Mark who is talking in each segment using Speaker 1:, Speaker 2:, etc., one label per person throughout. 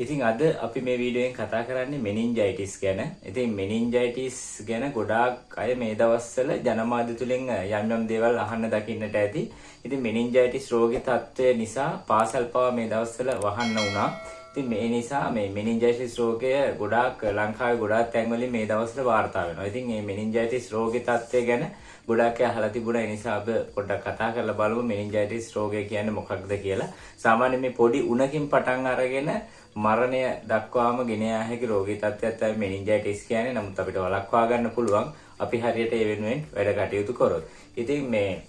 Speaker 1: ඉතින් අද අපි මේ වීඩියෝෙන් කතා කරන්නේ මෙනින්ජයිටිස් ගැන. ඉතින් මෙනින්ජයිටිස් ගැන ගොඩාක් අය මේ දවස්වල ජනමාධ්‍ය තුලින් යම් යම් දේවල් අහන්න දකින්නට ඇති. ඉතින් මෙනින්ජයිටිස් රෝගී තත්ත්වය නිසා පාසල් පවා මේ දවස්වල වහන්න වුණා. ඉතින් මේ නිසා මේ මෙනින්ජයිටිස් රෝගය ගොඩාක් ලංකාවේ ගොඩාක් තැන්වලින් මේ දවස්වල වාර්තා වෙනවා. ඉතින් මේ මෙනින්ජයිටිස් රෝගී තත්ත්වය ගැන ගොඩාක් අය අහලා තිබුණා. ඒ නිසා අපි පොඩ්ඩක් කතා කරලා බලමු මෙනින්ජයිටිස් රෝගය කියන්නේ මොකක්ද කියලා. සාමාන්‍යයෙන් මේ පොඩි උණකින් පටන් අරගෙන මරණය දක්වාම ගෙන යා හැකි රෝගී තත්ත්වයක් තමයි මෙනින්ජයිටිස් කියන්නේ. නමුත් අපිට වළක්වා ගන්න පුළුවන් අපි හරියට ඒ වෙනුවෙන් වැඩ කටයුතු කරොත්. ඉතින් මේ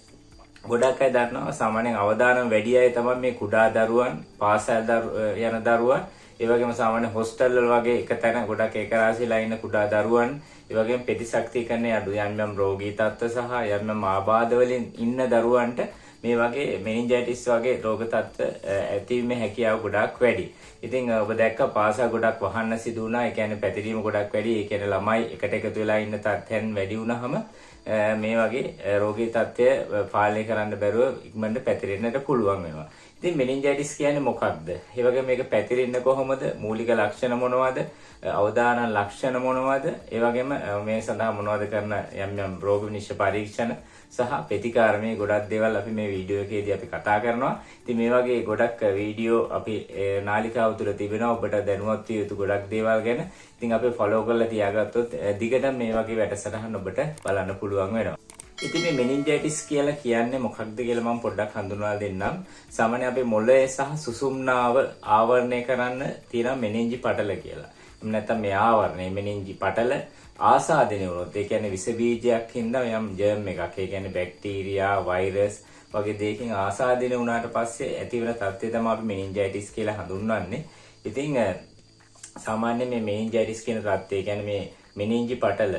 Speaker 1: ගොඩක් අය දන්නවා සාමාන්‍යයෙන් අවදානම් වැඩි අය තමයි මේ කුඩා දරුවන්, පාසල් යන දරුවන්, ඒ වගේම සාමාන්‍ය හොස්ටල් වල වගේ එක තැන ගොඩක් ඒකරාශීලා ඉන්න කුඩා දරුවන්, ඒ වගේම ප්‍රතිශක්තිකරණයේ අඩු යම් රෝගී තත්ත්ව සහ යම් ආබාධ වලින් ඉන්න දරුවන්ට මේ වගේ මෙනින්ජයිටිස් වගේ රෝග තත්ත්ව ඇතිවීමේ හැකියාව ගොඩක් වැඩි. ඉතින් ඔබ දැක්ක පාසල් ගොඩක් වහන්න සිදු වුණා. ඒ කියන්නේ පැතිරීම ගොඩක් වැඩි. ඒ කියන්නේ ළමයි එකට එකතු වෙලා ඉන්න තත්ත්වයන් වැඩි වුණාම මේ වගේ රෝගී තත්ත්වය පාලනය කරන්න බැරුව ඉක්මනට පැතිරෙන්නට පුළුවන් වෙනවා. ඉතින් මෙනින්ජයිටිස් කියන්නේ මොකක්ද? ඒ වගේම මේක පැතිරෙන්නේ කොහොමද? මූලික ලක්ෂණ මොනවද? අවදානම් ලක්ෂණ මොනවද? ඒ වගේම මේ සඳහා මොනවද කරන යම් රෝග විනිශ්චය පරීක්ෂණ සහ ප්‍රතිකාර මේ ගොඩක් දේවල් අපි මේ වීඩියෝ එකේදී අපි කතා කරනවා. ඉතින් මේ වගේ ගොඩක් වීඩියෝ අපි නාලිකාව තුල තිබෙනවා ඔබට දැනුවත් විය යුතු ගොඩක් දේවල් ගැන. ඉතින් අපි ෆලෝ කරලා තියාගත්තොත් දිගටම මේ වගේ වැඩසටහන් ඔබට බලන්න පුළුවන් වෙනවා. ඉතින් මේ මෙනින්ජයිටිස් කියලා කියන්නේ මොකක්ද කියලා මම පොඩ්ඩක් හඳුන්වලා දෙන්නම්. සාමාන්‍ය අපේ මොළය සහ සුසුම්නාව ආවරණය කරන්න තියෙන මෙනින්ජි පටල කියලා. එහෙම නැත්නම් මේ ආවරණය මෙනින්ජි පටල ආසාදනය වුණොත් ඒ කියන්නේ විස බීජයක් හින්දා යම් ජර්ම් එකක්, ඒ කියන්නේ බැක්ටීරියා, වෛරස් වගේ දෙයකින් ආසාදනය වුණාට පස්සේ ඇතිවන තත්ත්වය තමයි අපි මෙනින්ජයිටිස් කියලා හඳුන්වන්නේ. ඉතින් සාමාන්‍යයෙන් මේ මෙනින්ජයිටිස් කියන තත්ත්වය කියන්නේ මේ මෙනින්ජි පටල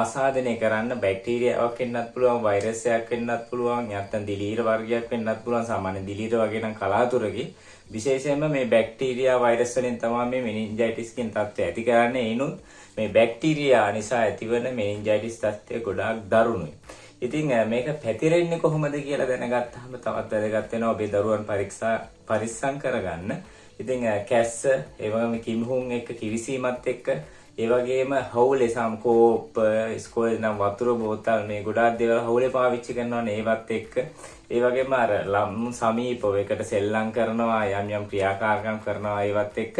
Speaker 1: ආසාදනය කරන්න බැක්ටීරියාවක් වෙන්නත් පුළුවන්, වෛරස් එකක් වෙන්නත් පුළුවන්, නැත්නම් දිලීර වර්ගයක් වෙන්නත් පුළුවන්. සාමාන්‍ය දිලීර වගේ නම් කලාතුරකින් විශේෂයෙන්ම මේ බැක්ටීරියා වෛරස් වලින් තමයි මේ මෙනින්ජයිටිස් කියන තත්ත්වය ඇති කරන්නේ. ඒනුත් මේ බැක්ටීරියා නිසා ඇතිවන මෙනින්ජයිටිස් තත්ත්වය ගොඩාක් දරුණුයි. ඉතින් මේක පැතිරෙන්නේ කොහොමද කියලා දැනගත්තාම තවත් වැදගත් වෙනවා ඔබේ දරුවන් පරිස්සම් කරගන්න. ඉතින් කැස්ස, ඒ වගේම කිමිහුන් එක්ක කිවිසීමත් එක්ක, ඒ වගේම හවුලේ සම්කෝප, ඉස්කෝලේ නම් වතුර බෝතල් මේ ගොඩාක් දේවල් හවුලේ පාවිච්චි කරනවානේ ඒවත් එක්ක. ඒ වගේම අර ළම් සමීපව එකට සෙල්ලම් කරනවා, යම් ක්‍රියාකාරකම් කරනවා ඒවත් එක්ක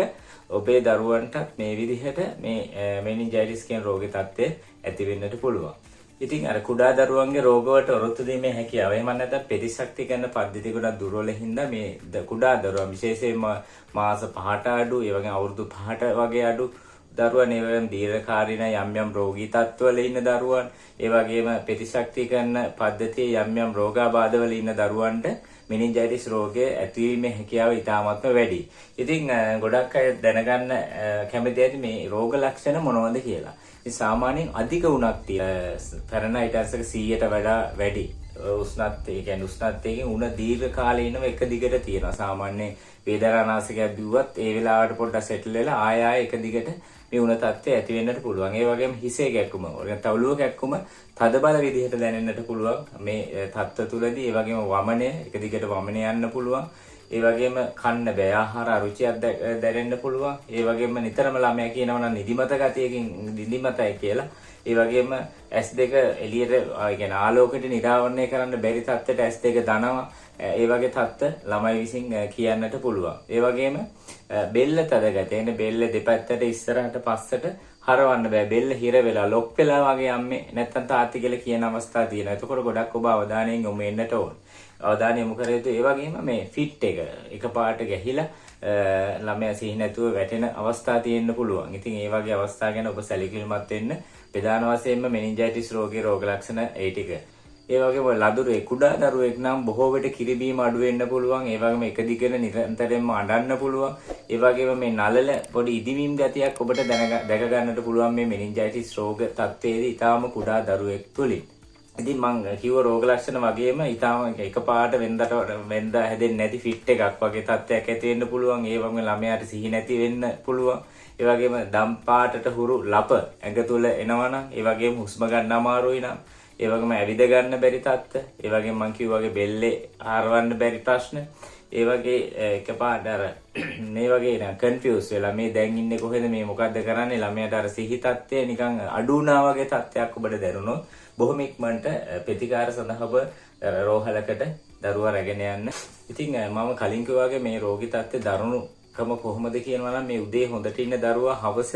Speaker 1: ඔබේ දරුවන්ටත් මේ විදිහට මේ මෙනින්ජයිටිස් කියන රෝගී තත්ත්වය ඇති වෙන්නට පුළුවන්. ඉතින් අර කුඩා දරුවන්ගේ රෝගවලට ඔරොත්තු දීමේ හැකියාව එහෙම නැත්නම් ප්‍රතිශක්තිකරණ පද්ධතිය ගොඩක් දුර්වල හින්දා මේ කුඩා දරුවා විශේෂයෙන්ම මාස 5ට අඩු, ඒ වගේම අවුරුදු 5ට වගේ අඩු දරුවන්, ඒ වගේම දීර්ඝකාලීන යම් රෝගී තත්ත්වවල ඉන්න දරුවන්, ඒ වගේම ප්‍රතිශක්තිකරණ පද්ධතියේ යම් රෝගාබාධවල ඉන්න දරුවන්ට මෙනින්ජයිටිස් රෝගය ඇතිවීමේ හැකියාව ඉතාමත්ම වැඩි. ඉතින් ගොඩක් අය දැනගන්න කැමති ඇති මේ රෝග ලක්ෂණ මොනවද කියලා. ඉතින් සාමාන්‍යයෙන් අධික උණක් තියෙන ෆැරන්හයිට් 100ට වඩා වැඩි උෂ්ණත්වය, ඒ කියන්නේ උෂ්ණත්වයෙන් උණ දීර්ඝ කාලීනව එක දිගට තියෙනවා. සාමාන්‍යයෙන් වේදනානාශකයක් බිව්වත් ඒ වෙලාවට පොඩ්ඩක් සෙටල් වෙලා ආය එක දිගට මේ උණ තත්ත්වය ඇති වෙන්නට පුළුවන්. ඒ වගේම හිසේ ගැක්කුම, තවලුව ගැක්කුම තදබල විදිහට දැනෙන්නට පුළුවන් මේ තත්ත්ව තුලදී. ඒ වගේම වමනය එක දිගට වමනය යන්න පුළුවන්. ඒ වගේම කන්න බෑ, ආහාර අරුචියක් දැනෙන්න පුළුවන්. ඒ වගේම නිතරම ළමයා කියනවා නම් නිදිමත ගතියකින් නිදිමතයි කියලා. ඒ වගේම S2 එළියට ඒ කියන්නේ ආලෝකයට නිරාවරණය කරන්න බැරි තත්ත්වයට S2 දනවා. ඒ වගේ තත්ත්ව ළමයි විසින් කියන්නට පුළුවන්. ඒ වගේම බෙල්ල තද ගතිය. එන්නේ බෙල්ල දෙපැත්තට ඉස්සරහට පස්සට හරවන්න බෑ. බෙල්ල හිර වෙලා ලොක් වෙලා වගේ අම්මේ නැත්තම් තාත්ති කියලා කියන අවස්ථා තියෙනවා. එතකොට ගොඩක් ඔබ අවධානයෙන් යොමු වෙන්නට ඕන. අවධානය යොමු කර යුතු. ඒ වගේම මේ ෆිට් එකපාරට ගැහිලා ළමයා සිහි නැතුව වැටෙන අවස්ථා තියෙන්න පුළුවන්. ඉතින් ඒ වගේ අවස්ථා ගැන ඔබ සැලකිලිමත් වෙන්න. ප්‍රධාන වශයෙන්ම මෙනින්ජයිටිස් රෝගී රෝග ලක්ෂණ ඒ ටික. ඒ වගේම ලදරුවේ කුඩා දරුවෙක් නම් බොහෝ විට කිරිබීම අඩු වෙන්න පුළුවන්. ඒ වගේම එක දිගට නිරන්තරයෙන්ම අඬන්න පුළුවන්. ඒ වගේම මේ නළල පොඩි ඉදිවීම් ගතියක් ඔබට දැක ගන්නට පුළුවන් මේ මෙනින්ජයිටිස් රෝග තත්ත්වයේදී ඊටාම කුඩා දරුවෙක් තුලින්. ඉතින් මම කිව්ව රෝග ලක්ෂණ වගේම ඊටාම එකපාරට වෙන්ද හැදෙන්නේ නැති ෆිට් එකක් වගේ තත්ත්වයක් ඇති වෙන්න පුළුවන්. ඒ වගේම ළමයාට සිහි නැති වෙන්න පුළුවන්. ඒ වගේම දම් පාටට හුරු ලප ඇඟ තුල එනවනම්, ඒ වගේම හුස්ම ගන්න අමාරුයි නම්, ඒ වගේම ඇවිද ගන්න බැරි තත්ත්ව, ඒ වගේම මම කිව්වා වගේ බෙල්ලේ හරවන්න බැරි ප්‍රශ්න, ඒ වගේ එකපාරට අර මේ වගේ න කන්ෆියුස් වෙලා මේ දැන් ඉන්නේ කොහෙද මේ මොකද්ද කරන්නේ ළමයාට අර සිහි තත්ත්වය නිකන් අඩු වුණා වගේ තත්ත්වයක් ඔබට දැනුණොත් බොහොම ඉක්මනට ප්‍රතිකාර සඳහා ඔබ රෝහලකට දරුවා රැගෙන යන්න. ඉතින් මම කලින් කිව්වා වගේ මේ රෝගී තත්ත්වය දරුණුකම කොහොමද කියනවා නම් මේ උදේ හොඳට ඉන්න දරුවා හවස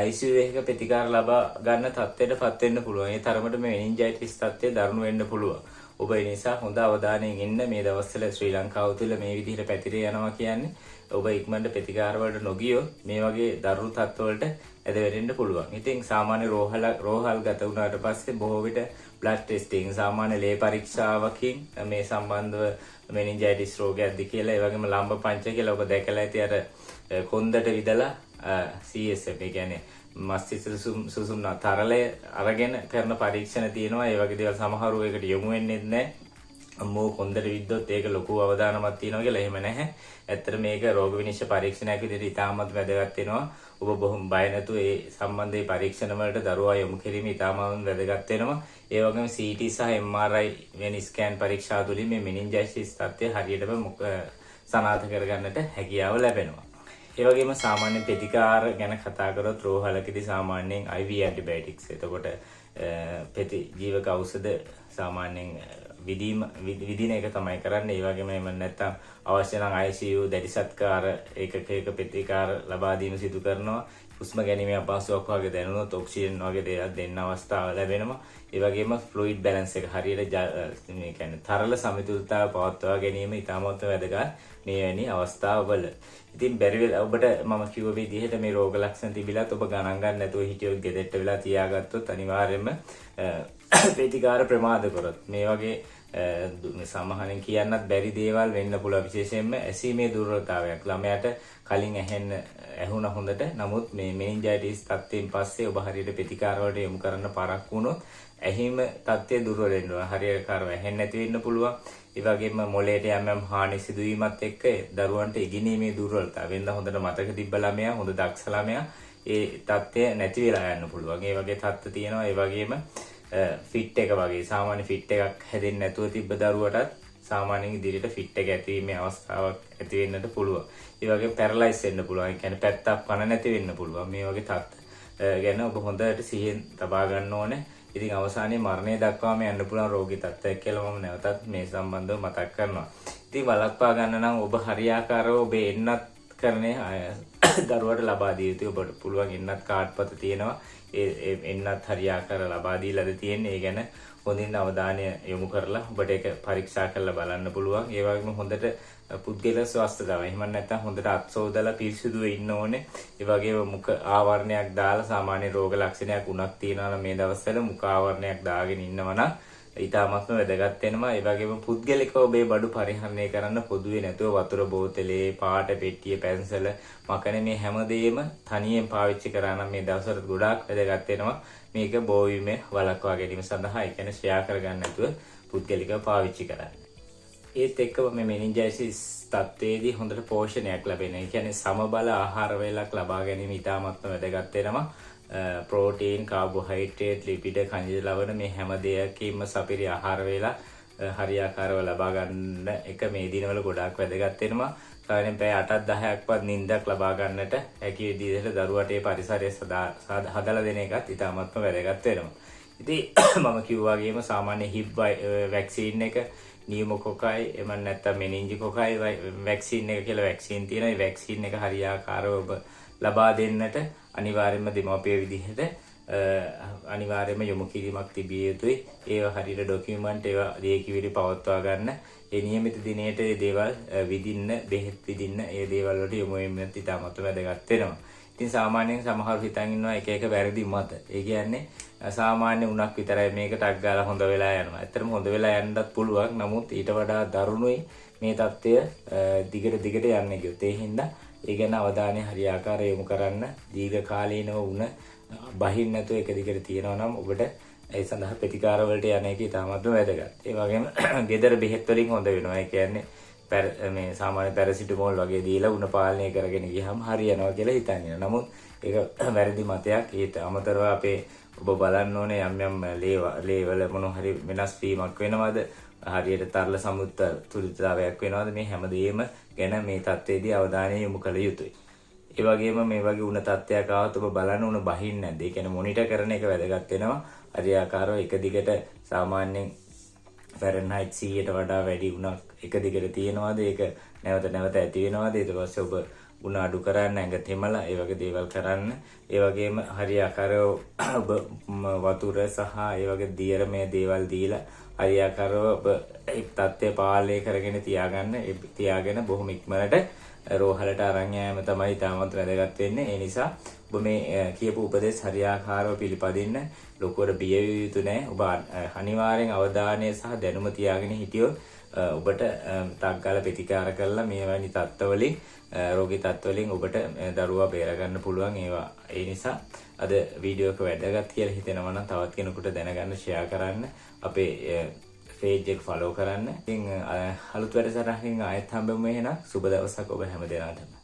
Speaker 1: ICU එකක ප්‍රතිකාර ලබා ගන්න තත්ත්වයටපත් වෙන්න පුළුවන්. ඒ තරමට මේ මෙනින්ජයිටිස් තත්ත්වය දරුණු වෙන්න පුළුවන්. ඔබ ඒ නිසා හොඳ අවධානයෙන් ඉන්න. මේ දවස්වල ශ්‍රී ලංකාව තුළ මේ විදිහට පැතිරී යනවා කියන්නේ ඔබ ඉක්මනට ප්‍රතිකාර වලට නොගියොත් මේ වගේ දරුණු තත්ත්වවලට ඇද වැටෙන්න පුළුවන්. ඉතින් සාමාන්‍ය රෝහල් ගත වුණාට පස්සේ බොහෝ විට බ්ලඩ් ටෙස්ටිං සාමාන්‍ය ලේ පරීක්ෂාවකින් මේ සම්බන්ධව මෙනින්ජයිටිස් රෝගයක්ද කියලා ඒ වගේම ලම්බ පංච කියලා ඔබ දැකලා ඇති අර කොන්දට විදලා CSF ඒ කියන්නේ මස්තිෂ්ක සුසුම් තරලය අරගෙන කරන පරීක්ෂණ තියෙනවා. ඒ වගේ දේවල් සමහරව ඒකට යොමු වෙන්නේ නැහැ. අම්මෝ කොන්දට විද්දොත් ඒක ලොකු අවදානමක් තියෙනවා කියලා එහෙම නැහැ. ඇත්තට මේක රෝග විනිශ්චය පරීක්ෂණයක් විදිහට ඉතාමත් වැදගත් වෙනවා. ඔබ බොහොම බය නැතුව ඒ සම්බන්ධයේ පරීක්ෂණ වලට දරුවා යොමු කිරීම ඉතාමත් වැදගත් වෙනවා. ඒ වගේම CT සහ MRI වැනි ස්කෑන් පරීක්ෂා තුළින් මේ මෙනින්ජයිටිස් තත්ත්වය හරියටම සනාථ කරගන්නට හැකියාව ලැබෙනවා. ඒ වගේම සාමාන්‍ය ප්‍රතිකාර ගැන කතා කරොත් රෝහලකදී සාමාන්‍යයෙන් IV ඇන්ටිබයොටික්ස් එතකොට ප්‍රතිජීවක ඖෂධ සාමාන්‍යයෙන් විදින එක තමයි කරන්නේ. ඒ වගේම එම නැත්තම් අවශ්‍ය නම් ICU දැඩි සත්කාර ඒකක ප්‍රතිකාර ලබා දීම සිදු කරනවා. හුස්ම ගැනීමේ අපහසුතාවක් වගේ දැනුනොත් ඔක්සිජන් වගේ දේවල් දෙන්න අවස්ථාව ලැබෙනවා. ඒ වගේම ෆ්ලුයිඩ් බැලන්ස් එක හරියට මේ කියන්නේ තරල සමතුලිතතාව පවත්වා ගැනීම ඉතාමත් වැදගත් මේ වැනි අවස්ථාවවල. ඉතින් බැරි වෙලා ඔබට මම කිව්ව විදිහට මේ රෝග ලක්ෂණ තිබිලත් ඔබ ගණන් ගන්න නැතුව හිටියොත් ගෙදරට වෙලා තියාගත්තොත් අනිවාර්යයෙන්ම ප්‍රතිකාර ප්‍රමාද කරොත් මේ වගේ සමහරෙන් කියන්නත් බැරි දේවල් වෙන්න පුළුවන්. විශේෂයෙන්ම ඇසීමේ දුර්වලතාවයක් ළමයාට කලින් ඇහුණ හොඳට නමුත් මේ මෙනින්ජයිටිස් තත්ත්වයෙන් පස්සේ ඔබ හරියට ප්‍රතිකාර වලට යොමු කරන්න පරක්කු වුණොත් ඇහිම තත්ත්වය දුර්වල වෙනවා. හරියට කාරව ඇහෙන්නේ නැති වෙන්න පුළුවන්. ඒ වගේම මොළයට යම් හානි සිදුවීමත් එක්ක දරුවන්ට ඉගෙනීමේ දුර්වලතාව වෙනද හොඳට මතක තිබ්බ ළමයා හොඳ දක්ෂ ළමයා ඒ තත්ත්වය නැති වෙලා යන්න පුළුවන්. ඒ වගේ තත්ත්ව තියෙනවා. ඒ වගේම ෆිට් එක වගේ සාමාන්‍ය ෆිට් එකක් හැදෙන්නේ නැතුව තිබ්බ දරුවටත් සාමාන්‍යයෙන් ඉදිරියට ෆිට් එක ඇතිවීමේ අවස්ථාවක් ඇති වෙන්නට පුළුවන්. ඒ වගේම පැරලයිස් වෙන්න පුළුවන්. ඒ කියන්නේ පැත්තක් පණ නැති වෙන්න පුළුවන්. මේ වගේ තත්ත්ව ගැන ඔබ හොඳට සිහියෙන් තබා ගන්න ඕනේ. ඉතින් අවසානයේ මරණය දක්වාම යන්න පුළුවන් රෝගී තත්ත්වයක් කියලා මම නැවතත් මේ සම්බන්ධව මතක් කරනවා. ඉතින් වළක්වා ගන්න නම් ඔබ හරියාකාරව ඔබ එන්නත් කරන්නේ දරුවට ලබා දිය යුතුයි. ඔබට පුළුවන් එන්නත් කාඩ්පත තියෙනවා. ඒ එන්නත් හරියාකාර ලබා දීලාද තියෙන්නේ. ඒ ගැන හොඳින් අවධානය යොමු කරලා ඔබට ඒක පරීක්ෂා කරලා බලන්න පුළුවන්. ඒ වගේම හොඳට පුද්ගල ස්වස්ථතාව. එහෙම නැත්නම් හොඳට අත් සෝදලා පිරිසිදුව ඉන්න ඕනේ. ඒ වගේම මුඛ ආවරණයක් දාලා සාමාන්‍ය රෝග ලක්ෂණයක් උණක් තියනවා නම් මේ දවස්වල මුඛ ආවරණයක් දාගෙන ඉන්නවා නම් ඉතාමත්ම වැදගත් වෙනවා. ඒ වගේම පුද්ගලිකව ඔබේ බඩු පරිහරණය කරන්න පොදුවේ නැතුව වතුර බෝතලේ, පාට පෙට්ටිය, පැන්සල, මකන මේ හැමදේම තනියෙන් පාවිච්චි කරා නම් මේ දවස්වල ගොඩාක් වැදගත් වෙනවා. මේක බෝවීමේ වළක්වා ගැනීම සඳහා ඒ කියන්නේ ෂෙයා කරගන්න නැතුව පුද්ගලිකව පාවිච්චි කරන්න. ඒත් එක්කම මේ මෙනින්ජයිටිස් තත්ත්වයේදී හොඳට පෝෂණයක් ලැබෙන. ඒ කියන්නේ සමබල ආහාර වේලක් ලබා ගැනීම ඉතාමත්ම වැදගත් වෙනවා. ප්‍රෝටීන්, කාබෝහයිඩ්‍රේට්, ලිපිඩ, khනිජ ලවණ මේ හැම දෙයකින්ම සපිරි ආහාර වේලා හරියාකාරව ලබා ගන්න එක මේ දිනවල ගොඩාක් වැදගත් වෙනවා. සාමාන්‍යයෙන් පැය 8-10ක්වත් නිින්දක් ලබා ගන්නට හැකි විදිහට දරුවට ඒ පරිසරය හදලා දෙන එකත් ඉතාමත්ම වැදගත් වෙනවා. ඉතින් මම කිව්වා වගේම සාමාන්‍ය හිප් වැක්සින් එක නියුමොකොකයි එම නැත්නම් මෙනින්ජිකොකයි වැක්සින් එක කියලා වැක්සින් තියෙනවා. ඒ වැක්සින් එක හරියාකාරව ඔබ ලබා දෙන්නට අනිවාර්යයෙන්ම දෙමාපිය විදිහට අනිවාර්යයෙන්ම යොමු කිරීමක් තිබිය යුතුයි. ඒවා හරියට ડોකියුමන්ට් ඒවා ලියකියවිලි පවත්වා ගන්න. ඒ නියමිත දිනේට ඒ දේවල් විදින්න, බෙහෙත් විදින්න ඒ දේවල් වලට යොමු වෙන්න ඉතාමත් වැදගත් වෙනවා. ඉතින් සාමාන්‍යයෙන් සමහරව හිතන් ඉන්නවා එක එක වැරදි මත. ඒ කියන්නේ සාමාන්‍ය උණක් විතරයි මේකට අක් ගාලා හොඳ වෙලා යනවා. ඇත්තටම හොඳ වෙලා යන්නත් පුළුවන්. නමුත් ඊට වඩා දරුණුයි මේ தත්ත්වය දිගට යන්නේ කියොත්. ඒ හින්දා ඒ ගැන අවධානය හරියාකාරව යොමු කරන්න. දීර්ඝ කාලීනව උණ බහින්න නැතුව එක දිගට තියෙනවා නම් ඔබට ඒ සඳහා ප්‍රතිකාර වලට යන එක ඉතාමත්ම වැදගත්. ඒ වගේම ගෙදර බෙහෙත් වලින් හොඳ වෙනවා. ඒ කියන්නේ මේ සාමාන්‍ය පැරසිටමෝල් වගේ දීලා උණ පාලනය කරගෙන ගියහම හරියනවා කියලා හිතන්නේ. නමුත් ඒක වැරදි මතයක්. ඊට අමතරව අපේ ඔබ බලන්න ඕනේ යම් ලේවල මොන හරි වෙනස් වීමක් වෙනවද? හරියට තරල සමුත්ත තුලිතතාවයක් වෙනවද මේ හැමදේම ගැන මේ தത്വෙදී අවධානය යොමු කළ යුතුයි. ඒ වගේම මේ වගේ උණ තත්ත්වයක් ආවොත් ඔබ බලන්න උණ බහින්නේ නැද්ද? ඒ කියන්නේ මොනිටර් කරන එක වැදගත් වෙනවා. හරියාකාරව එක දිගට සාමාන්‍යයෙන් ෆැරන්හයිට් 100ට වඩා වැඩි උණක් එක දිගට තියෙනවාද? ඒක නැවත නැවත ඇති වෙනවාද? ඊට පස්සේ ඔබ උණ අඩු කරන්න, ඇඟ තෙමලා ඒ වගේ දේවල් කරන්න. ඒ වගේම හරියාකාරව ඔබ වතුර සහ ඒ වගේ දියර මේ දේවල් දීලා හරියාකාරව ඔබ ඒ තත්ත්වය පාලනය කරගෙන තියාගෙන බොහොම ඉක්මනට රෝහලට අරන් යෑම තමයි තාමත් වැදගත් වෙන්නේ. ඒ නිසා ඔබ මේ කියපු උපදෙස් හරියාකාරව පිළිපදින්න. ලොකුවට බිය යුතු නැහැ. ඔබ අනිවාර්යෙන් අවධානය සහ දැනුම තියාගෙන හිටියොත් ඔබට ටක් ගාලා ප්‍රතිකාර කරලා මේ වැනි තත්ත්වවලින් රෝගී තත්ත්වවලින් ඔබට දරුවා බේර ගන්න පුළුවන්. ඒ නිසා අද වීඩියෝ එක වැදගත් කියලා හිතෙනවා නම් තවත් කෙනෙකුට දැනගන්න ෂෙයා කරන්න. අපේ page එක follow කරන්න. ඉතින් අලුත් වැඩසටහනකින් ආයෙත් හම්බෙමු එහෙනම්. සුබ දවසක් ඔබ හැම දිනකටම.